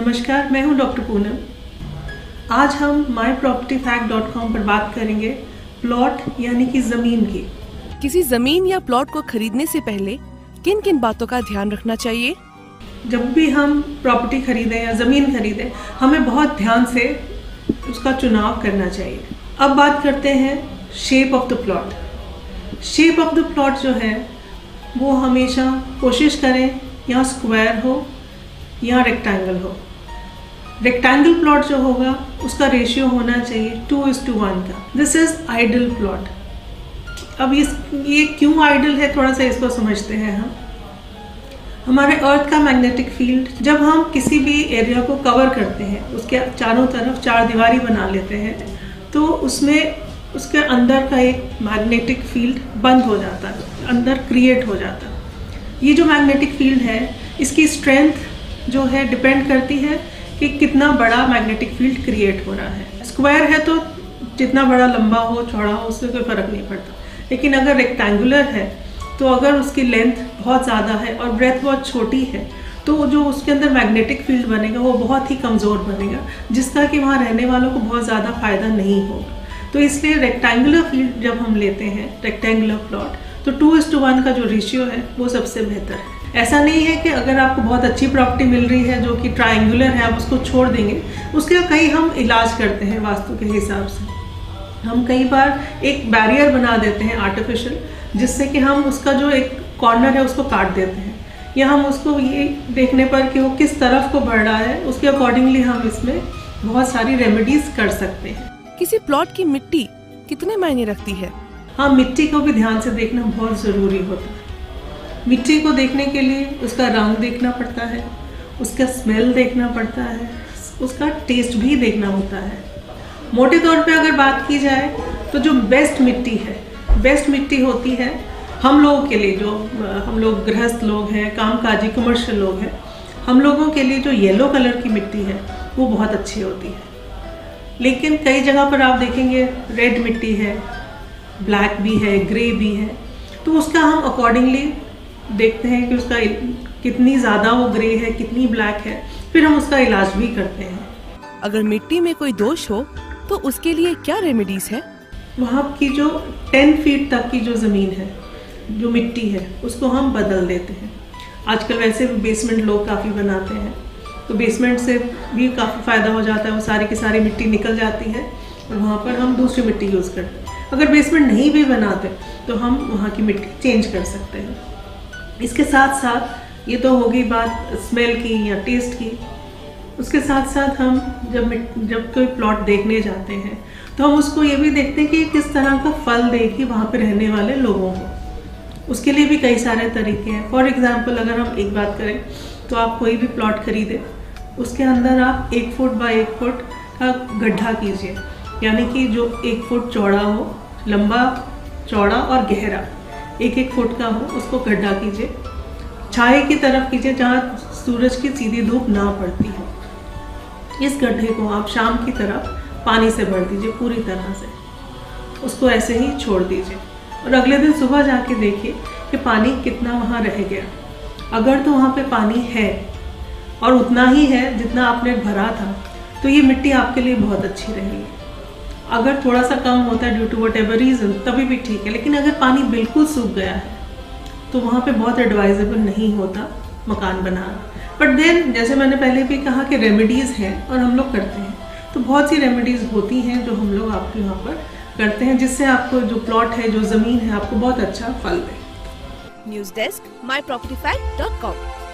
नमस्कार, मैं हूं डॉक्टर पूनम। आज हम mypropertyfact.com पर बात करेंगे प्लॉट यानी कि ज़मीन की। किसी ज़मीन या प्लॉट को खरीदने से पहले किन किन बातों का ध्यान रखना चाहिए? जब भी हम प्रॉपर्टी खरीदें या ज़मीन खरीदें, हमें बहुत ध्यान से उसका चुनाव करना चाहिए। अब बात करते हैं shape of the plot. Shape of the plot जो है वो हमेशा कोशिश करें या स्क्वायर हो या रेक्टेंगल हो। रेक्टेंगल प्लॉट जो होगा उसका रेशियो होना चाहिए 2:1 का। This is ideal plot. अब ये क्यों आइडल है, थोड़ा सा इसको समझते हैं हम। हमारे अर्थ का मैग्नेटिक फील्ड, जब हम किसी भी एरिया को कवर करते हैं, उसके चारों तरफ चार दीवारी बना लेते हैं, तो उसमें उसके अंदर का एक मैग्नेटिक फील्ड बंद हो जाता है, अंदर क्रिएट हो जाता है। ये जो मैग्नेटिक फील्ड है, इसकी स्ट्रेंथ जो है डिपेंड करती है कि कितना बड़ा मैग्नेटिक फील्ड क्रिएट हो रहा है। स्क्वायर है तो जितना बड़ा लंबा हो चौड़ा हो उससे कोई फर्क नहीं पड़ता, लेकिन अगर रेक्टेंगुलर है तो अगर उसकी लेंथ बहुत ज़्यादा है और ब्रेथ बहुत छोटी है तो जो उसके अंदर मैग्नेटिक फील्ड बनेगा वो बहुत ही कमज़ोर बनेगा, जिसका कि वहाँ रहने वालों को बहुत ज़्यादा फ़ायदा नहीं होगा। तो इसलिए रेक्टेंगुलर फील्ड जब हम लेते हैं, रेक्टेंगुलर प्लॉट, तो 2:1 का जो रेशियो है वो सबसे बेहतर है। ऐसा नहीं है कि अगर आपको बहुत अच्छी प्रॉपर्टी मिल रही है जो कि ट्रायंगुलर है, आप उसको छोड़ देंगे। उसके कई हम इलाज करते हैं वास्तु के हिसाब से। हम कई बार एक बैरियर बना देते हैं आर्टिफिशियल, जिससे कि हम उसका जो एक कॉर्नर है उसको काट देते हैं, या हम उसको ये देखने पर कि वो किस तरफ को बढ़ रहा है उसके अकॉर्डिंगली हम इसमें बहुत सारी रेमेडीज कर सकते हैं। किसी प्लॉट की मिट्टी कितने मायने रखती है? हाँ, मिट्टी को भी ध्यान से देखना बहुत ज़रूरी होता है। मिट्टी को देखने के लिए उसका रंग देखना पड़ता है, उसका स्मेल देखना पड़ता है, उसका टेस्ट भी देखना होता है। मोटे तौर पे अगर बात की जाए तो जो बेस्ट मिट्टी है, बेस्ट मिट्टी होती है हम लोगों के लिए, जो हम लोग गृहस्थ लोग हैं, कामकाजी कमर्शियल लोग हैं, हम लोगों के लिए जो येलो कलर की मिट्टी है वो बहुत अच्छी होती है। लेकिन कई जगह पर आप देखेंगे रेड मिट्टी है, ब्लैक भी है, ग्रे भी है, तो उसका हम अकॉर्डिंगली देखते हैं कि उसका कितनी ज़्यादा वो ग्रे है, कितनी ब्लैक है, फिर हम उसका इलाज भी करते हैं। अगर मिट्टी में कोई दोष हो तो उसके लिए क्या रेमेडीज है? वहाँ की जो 10 फीट तक की जो ज़मीन है, जो मिट्टी है, उसको हम बदल देते हैं। आजकल वैसे भी बेसमेंट लोग काफ़ी बनाते हैं, तो बेसमेंट से भी काफ़ी फ़ायदा हो जाता है, वो सारी की सारी मिट्टी निकल जाती है और वहाँ पर हम दूसरी मिट्टी यूज़ करते हैं। अगर बेसमेंट नहीं भी बनाते तो हम वहाँ की मिट्टी चेंज कर सकते हैं। इसके साथ साथ ये तो हो गई बात स्मेल की या टेस्ट की। उसके साथ साथ हम जब कोई प्लॉट देखने जाते हैं तो हम उसको ये भी देखते हैं कि किस तरह का फल देगी वहाँ पे रहने वाले लोगों को। उसके लिए भी कई सारे तरीके हैं। फॉर एग्जांपल अगर हम एक बात करें तो आप कोई भी प्लॉट खरीदें, उसके अंदर आप 1 फुट बाय 1 फुट का गड्ढा कीजिए, यानी कि जो 1 फुट चौड़ा हो, लंबा, चौड़ा और गहरा 1-1 फुट का हो, उसको गड्ढा कीजिए। छाए की तरफ कीजिए जहाँ सूरज की सीधी धूप ना पड़ती हो। इस गड्ढे को आप शाम की तरफ पानी से भर दीजिए पूरी तरह से, उसको ऐसे ही छोड़ दीजिए और अगले दिन सुबह जाके देखिए कि पानी कितना वहाँ रह गया। अगर तो वहाँ पे पानी है और उतना ही है जितना आपने भरा था, तो ये मिट्टी आपके लिए बहुत अच्छी रहेगी। अगर थोड़ा सा कम होता है due to whatever reason, तभी भी ठीक है, लेकिन अगर पानी बिल्कुल सूख गया है तो वहाँ पे बहुत एडवाइजेबल नहीं होता मकान बनाना। बट देन जैसे मैंने पहले भी कहा कि रेमेडीज़ हैं और हम लोग करते हैं, तो बहुत सी रेमेडीज़ होती हैं जो हम लोग आपके यहाँ पर करते हैं, जिससे आपको जो प्लॉट है, जो ज़मीन है, आपको बहुत अच्छा फल दे। News desk mypropertyfact.com।